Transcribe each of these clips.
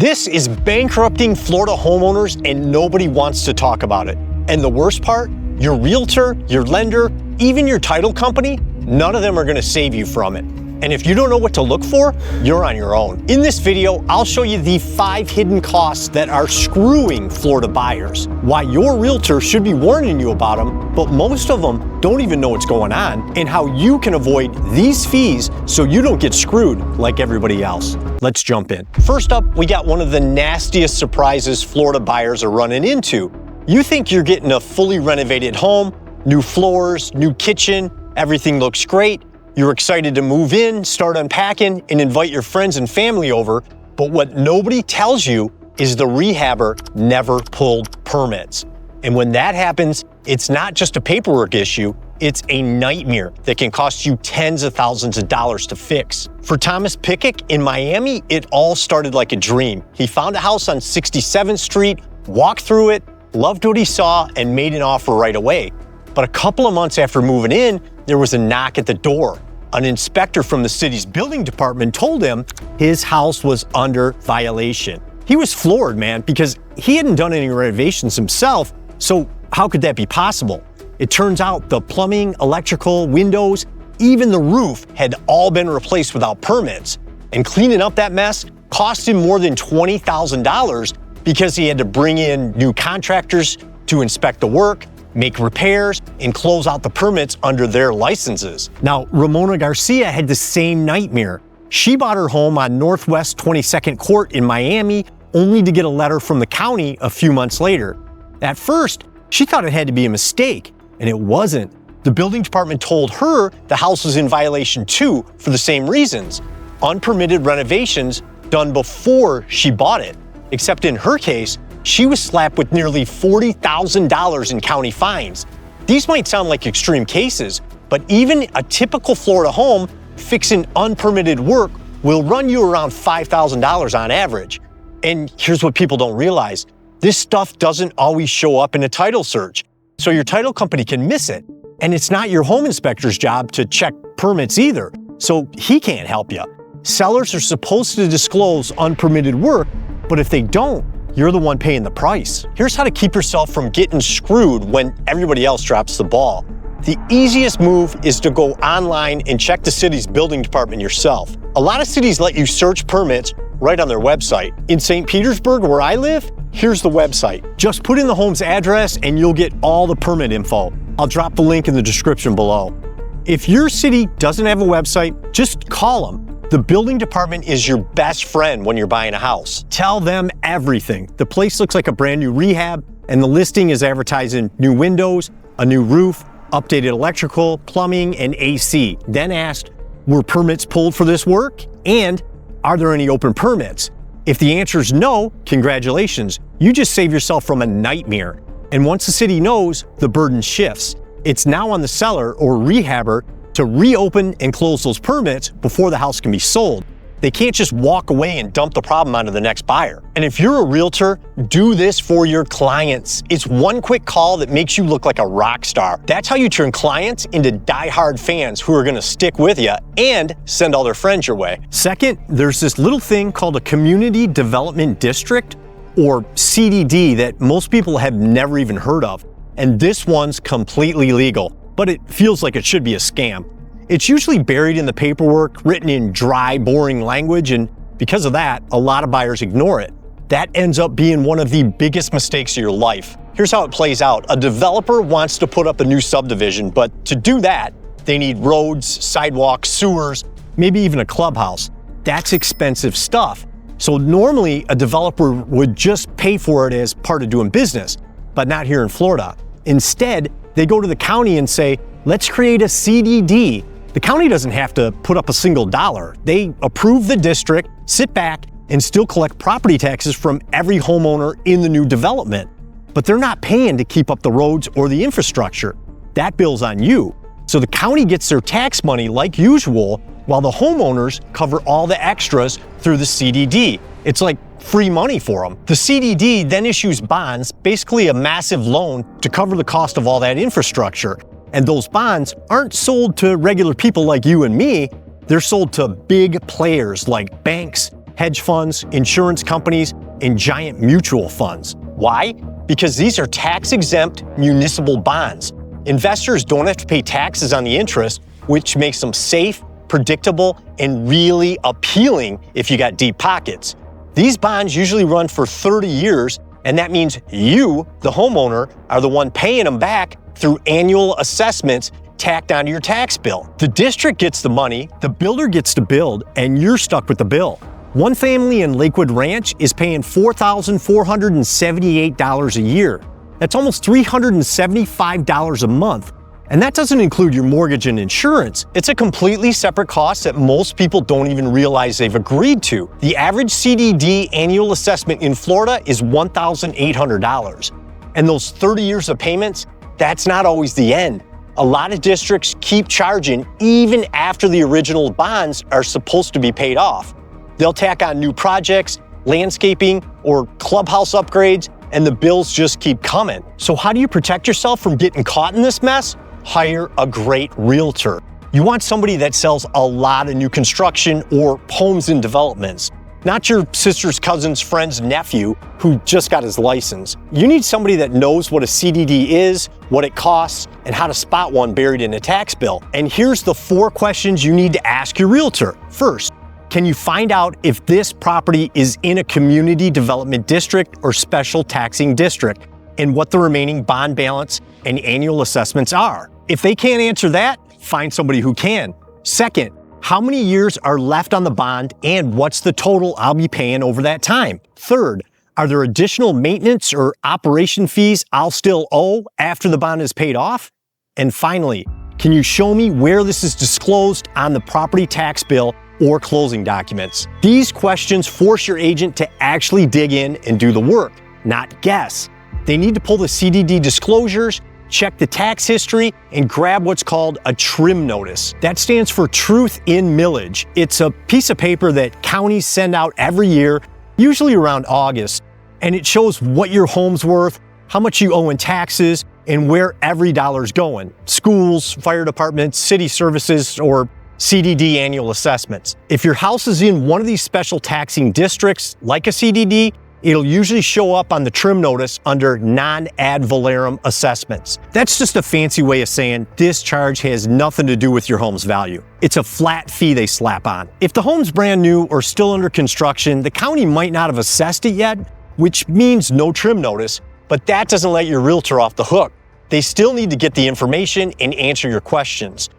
This is bankrupting Florida homeowners and nobody wants to talk about it. And the worst part, your realtor, your lender, even your title company, none of them are going to save you from it. And if you don't know what to look for, you're on your own. In this video, I'll show you the 5 hidden costs that are screwing Florida buyers, why your realtor should be warning you about them, but most of them don't even know what's going on, and how you can avoid these fees so you don't get screwed like everybody else. Let's jump in. First up, we got one of the nastiest surprises Florida buyers are running into. You think you're getting a fully renovated home, new floors, new kitchen, everything looks great. You're excited to move in, start unpacking, and invite your friends and family over, but what nobody tells you is the rehabber never pulled permits. And when that happens, it's not just a paperwork issue, it's a nightmare that can cost you tens of thousands of dollars to fix. For Thomas Pickick in Miami, it all started like a dream. He found a house on 67th Street, walked through it, loved what he saw, and made an offer right away. But a couple of months after moving in, there was a knock at the door. An inspector from the city's building department told him his house was under violation. He was floored, man, because he hadn't done any renovations himself, so how could that be possible? It turns out the plumbing, electrical, windows, even the roof had all been replaced without permits. And cleaning up that mess cost him more than $20,000 because he had to bring in new contractors to inspect the work, make repairs, and close out the permits under their licenses. Now, Ramona Garcia had the same nightmare. She bought her home on Northwest 22nd Court in Miami, only to get a letter from the county a few months later. At first, she thought it had to be a mistake, and it wasn't. The building department told her the house was in violation too for the same reasons. Unpermitted renovations done before she bought it. Except in her case, she was slapped with nearly $40,000 in county fines. These might sound like extreme cases, but even a typical Florida home fixing unpermitted work will run you around $5,000 on average. And here's what people don't realize. This stuff doesn't always show up in a title search, so your title company can miss it. And it's not your home inspector's job to check permits either, so he can't help you. Sellers are supposed to disclose unpermitted work, but if they don't, you're the one paying the price. Here's how to keep yourself from getting screwed when everybody else drops the ball. The easiest move is to go online and check the city's building department yourself. A lot of cities let you search permits right on their website. In St. Petersburg, where I live, here's the website. Just put in the home's address and you'll get all the permit info. I'll drop the link in the description below. If your city doesn't have a website, just call them. The building department is your best friend when you're buying a house. Tell them everything. The place looks like a brand new rehab, and the listing is advertising new windows, a new roof, updated electrical, plumbing, and AC. Then ask, were permits pulled for this work? And are there any open permits? If the answer is no, congratulations. You just saved yourself from a nightmare. And once the city knows, the burden shifts. It's now on the seller or rehabber to reopen and close those permits before the house can be sold. They can't just walk away and dump the problem onto the next buyer. And if you're a realtor, do this for your clients. It's one quick call that makes you look like a rock star. That's how you turn clients into die-hard fans who are gonna stick with you and send all their friends your way. Second, there's this little thing called a Community Development District, or CDD, that most people have never even heard of. And this one's completely legal, but it feels like it should be a scam. It's usually buried in the paperwork, written in dry, boring language, and because of that, a lot of buyers ignore it. That ends up being one of the biggest mistakes of your life. Here's how it plays out. A developer wants to put up a new subdivision, but to do that, they need roads, sidewalks, sewers, maybe even a clubhouse. That's expensive stuff. So normally, a developer would just pay for it as part of doing business, but not here in Florida. Instead, they go to the county and say, let's create a CDD. The county doesn't have to put up a single dollar. They approve the district, sit back, and still collect property taxes from every homeowner in the new development. But they're not paying to keep up the roads or the infrastructure. That bill's on you. So the county gets their tax money like usual, while the homeowners cover all the extras through the CDD. It's like free money for them. The CDD then issues bonds, basically a massive loan to cover the cost of all that infrastructure. And those bonds aren't sold to regular people like you and me. They're sold to big players like banks, hedge funds, insurance companies, and giant mutual funds. Why? Because these are tax-exempt municipal bonds. Investors don't have to pay taxes on the interest, which makes them safe, predictable, and really appealing if you got deep pockets. These bonds usually run for 30 years, and that means you, the homeowner, are the one paying them back through annual assessments tacked onto your tax bill. The district gets the money, the builder gets to build, and you're stuck with the bill. One family in Lakewood Ranch is paying $4,478 a year. That's almost $375 a month. And that doesn't include your mortgage and insurance. It's a completely separate cost that most people don't even realize they've agreed to. The average CDD annual assessment in Florida is $1,800. And those 30 years of payments, that's not always the end. A lot of districts keep charging even after the original bonds are supposed to be paid off. They'll tack on new projects, landscaping, or clubhouse upgrades, and the bills just keep coming. So how do you protect yourself from getting caught in this mess? Hire a great realtor. You want somebody that sells a lot of new construction or homes in developments, not your sister's cousin's friend's nephew who just got his license. You need somebody that knows what a CDD is, what it costs, and how to spot one buried in a tax bill. And here's the 4 questions you need to ask your realtor. First, can you find out if this property is in a community development district or special taxing district, and what the remaining bond balance and annual assessments are? If they can't answer that, find somebody who can. Second, how many years are left on the bond and what's the total I'll be paying over that time? Third, are there additional maintenance or operation fees I'll still owe after the bond is paid off? And finally, can you show me where this is disclosed on the property tax bill or closing documents? These questions force your agent to actually dig in and do the work, not guess. They need to pull the CDD disclosures, check the tax history, and grab what's called a trim notice. That stands for Truth in Millage. It's a piece of paper that counties send out every year, usually around August, and it shows what your home's worth, how much you owe in taxes, and where every dollar's going. Schools, fire departments, city services, or CDD annual assessments. If your house is in one of these special taxing districts, like a CDD, it'll usually show up on the trim notice under non-ad valorem assessments. That's just a fancy way of saying this charge has nothing to do with your home's value. It's a flat fee they slap on. If the home's brand new or still under construction, the county might not have assessed it yet, which means no trim notice, but that doesn't let your realtor off the hook. They still need to get the information and answer your questions.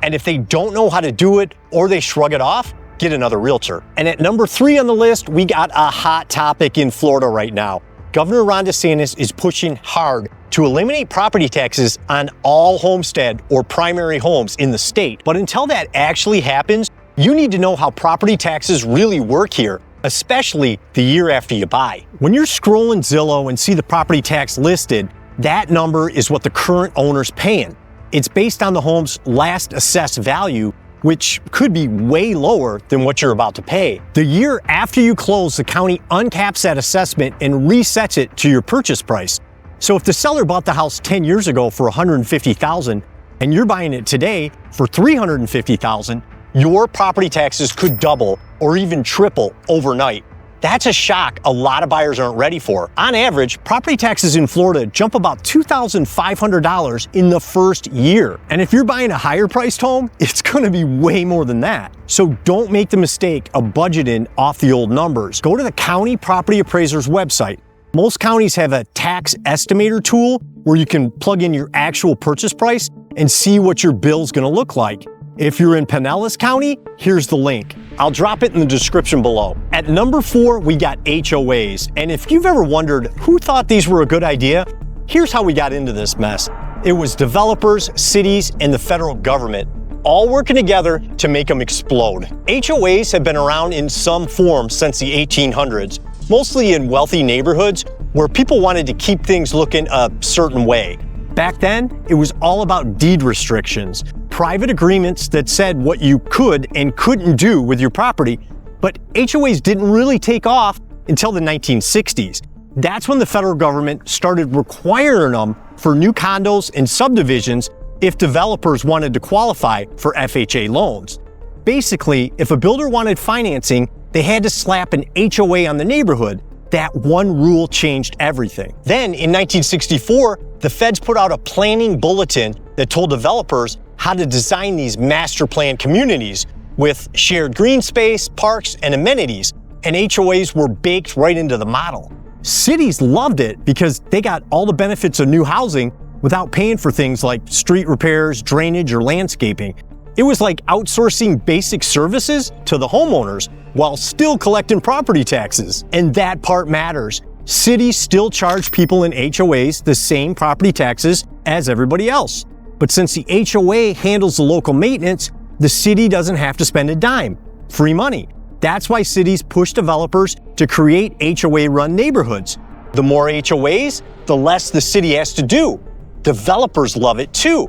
And if they don't know how to do it or they shrug it off, get another realtor. And at number 3 on the list, we got a hot topic in Florida right now. Governor Ron DeSantis is pushing hard to eliminate property taxes on all homestead or primary homes in the state. But until that actually happens, you need to know how property taxes really work here, especially the year after you buy. When you're scrolling Zillow and see the property tax listed, that number is what the current owner's paying. It's based on the home's last assessed value, which could be way lower than what you're about to pay. The year after you close, the county uncaps that assessment and resets it to your purchase price. So if the seller bought the house 10 years ago for $150,000 and you're buying it today for $350,000, your property taxes could double or even triple overnight. That's a shock a lot of buyers aren't ready for. On average, property taxes in Florida jump about $2,500 in the first year. And if you're buying a higher priced home, it's gonna be way more than that. So don't make the mistake of budgeting off the old numbers. Go to the county property appraiser's website. Most counties have a tax estimator tool where you can plug in your actual purchase price and see what your bill's gonna look like. If you're in Pinellas County, here's the link. I'll drop it in the description below. At number 4, we got HOAs. And if you've ever wondered who thought these were a good idea, here's how we got into this mess. It was developers, cities, and the federal government all working together to make them explode. HOAs have been around in some form since the 1800s, mostly in wealthy neighborhoods where people wanted to keep things looking a certain way. Back then, it was all about deed restrictions, private agreements that said what you could and couldn't do with your property, but HOAs didn't really take off until the 1960s. That's when the federal government started requiring them for new condos and subdivisions if developers wanted to qualify for FHA loans. Basically, if a builder wanted financing, They had to slap an HOA on the neighborhood. That one rule changed everything. Then in 1964, the feds put out a planning bulletin that told developers how to design these master plan communities with shared green space, parks, and amenities, and HOAs were baked right into the model. Cities loved it because they got all the benefits of new housing without paying for things like street repairs, drainage, or landscaping. It was like outsourcing basic services to the homeowners while still collecting property taxes. And that part matters. Cities still charge people in HOAs the same property taxes as everybody else. But since the HOA handles the local maintenance, the city doesn't have to spend a dime. Free money. That's why cities push developers to create HOA-run neighborhoods. The more HOAs, the less the city has to do. Developers love it too.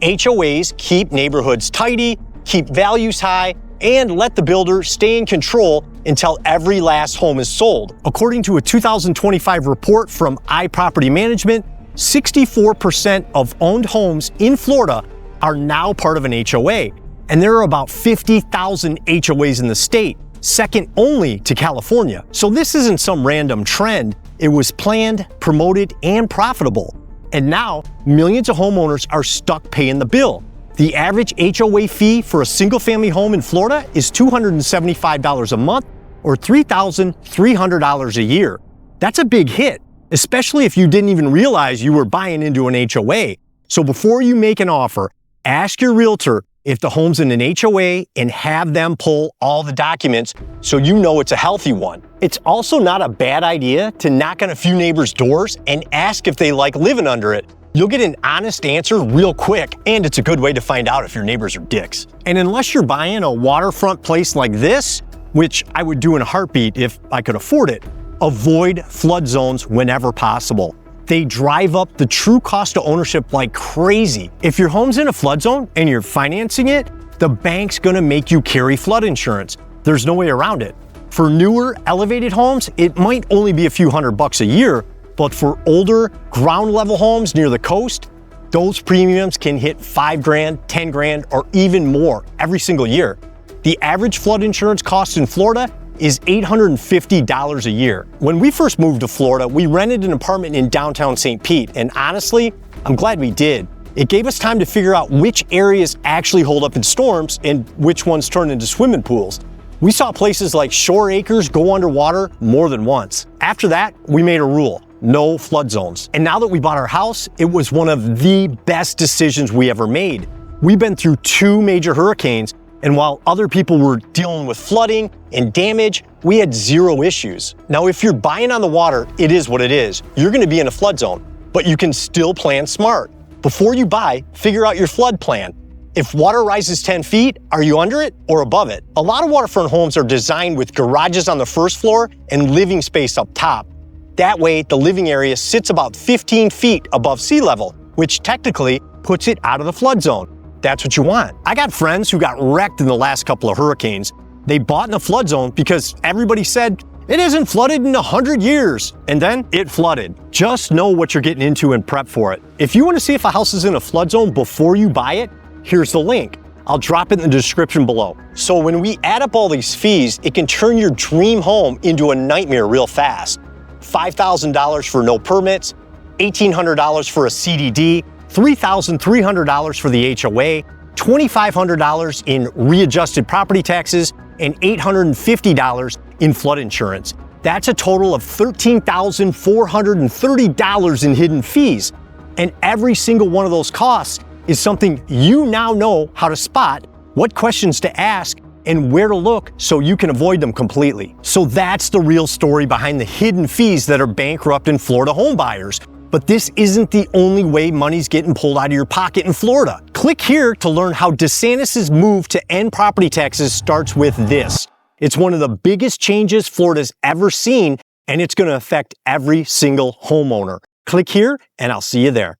HOAs keep neighborhoods tidy, keep values high, and let the builder stay in control until every last home is sold. According to a 2025 report from iProperty Management, 64% of owned homes in Florida are now part of an HOA, and there are about 50,000 HOAs in the state, second only to California. So this isn't some random trend. It was planned, promoted, and profitable. And now, millions of homeowners are stuck paying the bill. The average HOA fee for a single-family home in Florida is $275 a month or $3,300 a year. That's a big hit, especially if you didn't even realize you were buying into an HOA. So before you make an offer, ask your realtor if the home's in an HOA and have them pull all the documents so you know it's a healthy one. It's also not a bad idea to knock on a few neighbors' doors and ask if they like living under it. You'll get an honest answer real quick, and it's a good way to find out if your neighbors are dicks. And unless you're buying a waterfront place like this, which I would do in a heartbeat if I could afford it, avoid flood zones whenever possible. They drive up the true cost of ownership like crazy. If your home's in a flood zone and you're financing it, the bank's gonna make you carry flood insurance. There's no way around it. For newer, elevated homes, it might only be a few $100 a year, but for older, ground level homes near the coast, those premiums can hit $5,000, $10,000, or even more every single year. The average flood insurance cost in Florida is $850 a year. When we first moved to Florida, we rented an apartment in downtown St. Pete, and honestly, I'm glad we did. It gave us time to figure out which areas actually hold up in storms and which ones turn into swimming pools. We saw places like Shore Acres go underwater more than once. After that, we made a rule: no flood zones. And now that we bought our house, it was one of the best decisions we ever made. We've been through 2 major hurricanes, and while other people were dealing with flooding and damage, we had 0 issues. Now, if you're buying on the water, it is what it is. You're gonna be in a flood zone, but you can still plan smart. Before you buy, figure out your flood plan. If water rises 10 feet, are you under it or above it? A lot of waterfront homes are designed with garages on the first floor and living space up top. That way, the living area sits about 15 feet above sea level, which technically puts it out of the flood zone. That's what you want. I got friends who got wrecked in the last couple of hurricanes. They bought in a flood zone because everybody said, it isn't flooded in 100 years. And then it flooded. Just know what you're getting into and prep for it. If you want to see if a house is in a flood zone before you buy it, here's the link. I'll drop it in the description below. So when we add up all these fees, it can turn your dream home into a nightmare real fast. $5,000 for no permits, $1,800 for a CDD, $3,300 for the HOA, $2,500 in readjusted property taxes, and $850 in flood insurance. That's a total of $13,430 in hidden fees. And every single one of those costs is something you now know how to spot, what questions to ask, and where to look so you can avoid them completely. So that's the real story behind the hidden fees that are bankrupting Florida home buyers. But this isn't the only way money's getting pulled out of your pocket in Florida. Click here to learn how DeSantis' move to end property taxes starts with this. It's one of the biggest changes Florida's ever seen, and it's going to affect every single homeowner. Click here, and I'll see you there.